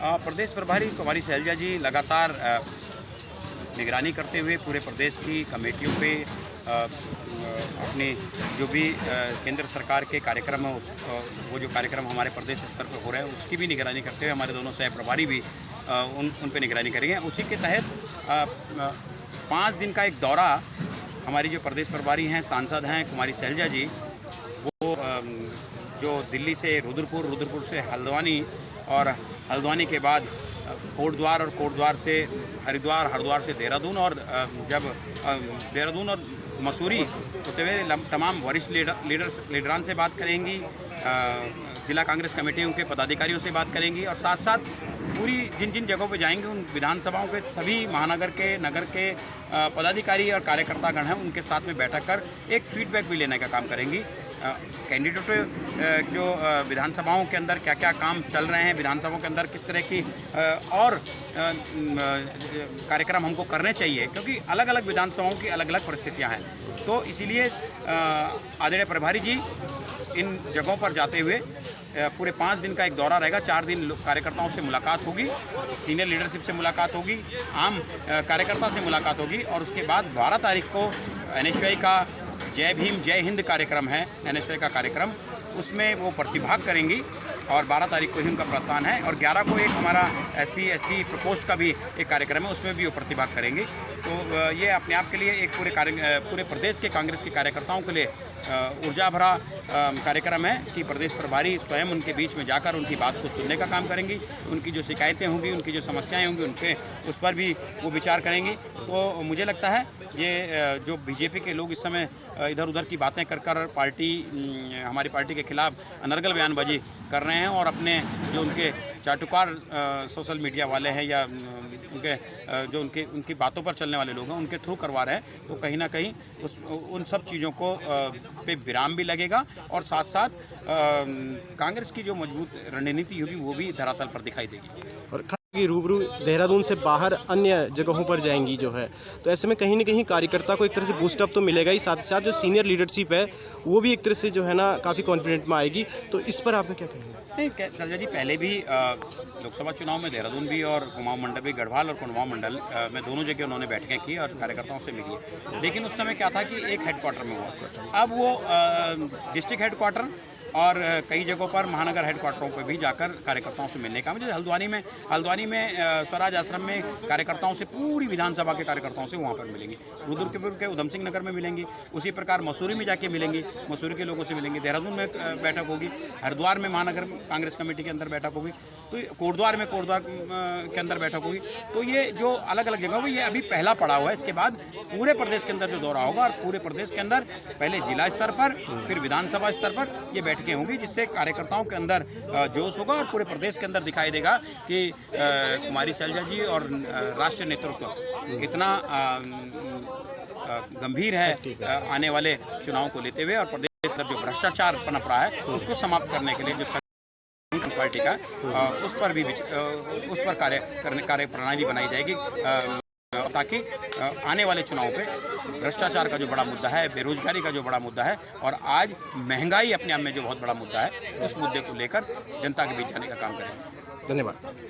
प्रदेश प्रभारी कुमारी शैलजा जी लगातार निगरानी करते हुए पूरे प्रदेश की कमेटियों पे अपने जो भी केंद्र सरकार के कार्यक्रम है वो जो कार्यक्रम हमारे प्रदेश स्तर पर हो रहे हैं उसकी भी निगरानी करते हुए हमारे दोनों सह प्रभारी भी उन पे निगरानी करेंगे। उसी के तहत 5 दिन का एक दौरा हमारी जो प्रदेश प्रभारी हैं, सांसद हैं कुमारी शैलजा जी, वो जो दिल्ली से रुद्रपुर से हल्द्वानी और हल्द्वानी के बाद कोटद्वार और कोटद्वार से हरिद्वार से देहरादून और जब देहरादून और मसूरी होते हुए तमाम वरिष्ठ लीडरान से बात करेंगी, जिला कांग्रेस कमेटियों के पदाधिकारियों से बात करेंगी और साथ साथ पूरी जिन जिन जगहों पे जाएंगे उन विधानसभाओं के सभी महानगर के नगर के पदाधिकारी और कार्यकर्तागण हैं उनके साथ में बैठक कर एक फीडबैक भी लेने का काम करेंगी। कैंडिडेट जो विधानसभाओं के अंदर क्या क्या काम चल रहे हैं, विधानसभाओं के अंदर किस तरह की और कार्यक्रम हमको करने चाहिए, क्योंकि अलग अलग विधानसभाओं की अलग अलग परिस्थितियां हैं। तो इसीलिए आदरणीय प्रभारी जी इन जगहों पर जाते हुए पूरे 5 दिन का एक दौरा रहेगा। 4 दिन कार्यकर्ताओं से मुलाकात होगी, सीनियर लीडरशिप से मुलाकात होगी, आम कार्यकर्ता से मुलाकात होगी और उसके बाद 12 तारीख को NSY का जय भीम जय हिंद कार्यक्रम है, NSY का कार्यक्रम, उसमें वो प्रतिभाग करेंगी और 12 तारीख को ही उनका प्रस्थान है और 11 को एक हमारा SC ST प्रकोष्ठ का भी एक कार्यक्रम है, उसमें भी वो प्रतिभाग करेंगी। तो ये अपने आप के लिए एक पूरे प्रदेश के कांग्रेस के कार्यकर्ताओं के लिए ऊर्जा भरा कार्यक्रम है कि प्रदेश प्रभारी स्वयं उनके बीच में जाकर उनकी बात को सुनने का काम करेंगी, उनकी जो शिकायतें होंगी, उनकी जो समस्याएं होंगी उनके उस पर भी वो विचार करेंगी। तो मुझे लगता है ये जो बीजेपी के लोग इस समय इधर उधर की बातें कर हमारी पार्टी के खिलाफ अनर्गल बयानबाजी कर रहे हैं और अपने जो उनके चाटुकार सोशल मीडिया वाले हैं या उनके जो उनकी बातों पर चलने वाले लोग हैं उनके थ्रू करवा रहे हैं, तो कहीं ना कहीं उन सब चीज़ों को पे विराम भी लगेगा और साथ साथ कांग्रेस की जो मजबूत रणनीति होगी वो भी धरातल पर दिखाई देगी। और कि रूबरू देहरादून से बाहर अन्य जगहों पर जाएंगी जो है, तो ऐसे में कहीं ना कहीं कार्यकर्ता को एक तरह से बूस्टअप तो मिलेगा ही, साथ ही साथ जो सीनियर लीडरशिप है वो भी एक तरह से जो है ना काफ़ी कॉन्फिडेंट में आएगी। तो इस पर आपने क्या कहेंगे? नहीं, शैलजा जी पहले भी लोकसभा चुनाव में देहरादून भी और कुमाऊं मंडल भी, गढ़वाल और कुमाऊं मंडल में दोनों जगह उन्होंने बैठकें की और कार्यकर्ताओं से मिली, लेकिन उस समय क्या था कि एक हेडक्वार्टर में हुआ। अब वो डिस्ट्रिक्ट हेडक्वार्टर और कई जगहों पर महानगर हेडक्वार्टरों पर भी जाकर कार्यकर्ताओं से मिलने का, जैसे हल्द्वानी में स्वराज आश्रम में कार्यकर्ताओं से, पूरी विधानसभा के कार्यकर्ताओं से वहाँ पर मिलेंगी, रुद्रपुर के उधम सिंह नगर में मिलेंगी, उसी प्रकार मसूरी में जाके मिलेंगी, मसूरी के लोगों से मिलेंगी, देहरादून में बैठक होगी, हरिद्वार में महानगर कांग्रेस कमेटी के अंदर बैठक होगी, तो कोटद्वार के अंदर बैठक होगी। तो ये जो अलग अलग जगह होगी ये अभी पहला पड़ाव है। इसके बाद पूरे प्रदेश के अंदर जो दौरा होगा और पूरे प्रदेश के अंदर पहले जिला स्तर पर फिर विधानसभा स्तर पर ये बैठकें होंगी, जिससे कार्यकर्ताओं के अंदर जोश होगा और पूरे प्रदेश के अंदर दिखाई देगा कि कुमारी शैलजा जी और राष्ट्रीय नेतृत्व कितना गंभीर है आने वाले चुनाव को लेते हुए और प्रदेश का जो भ्रष्टाचार पनप रहा है उसको समाप्त करने के लिए जो पार्टी का उस पर कार्य प्रणाली बनाई जाएगी, ताकि आने वाले चुनाव पे भ्रष्टाचार का जो बड़ा मुद्दा है, बेरोजगारी का जो बड़ा मुद्दा है और आज महंगाई अपने आप में जो बहुत बड़ा मुद्दा है, उस मुद्दे को लेकर जनता के बीच जाने का काम करेंगे। धन्यवाद।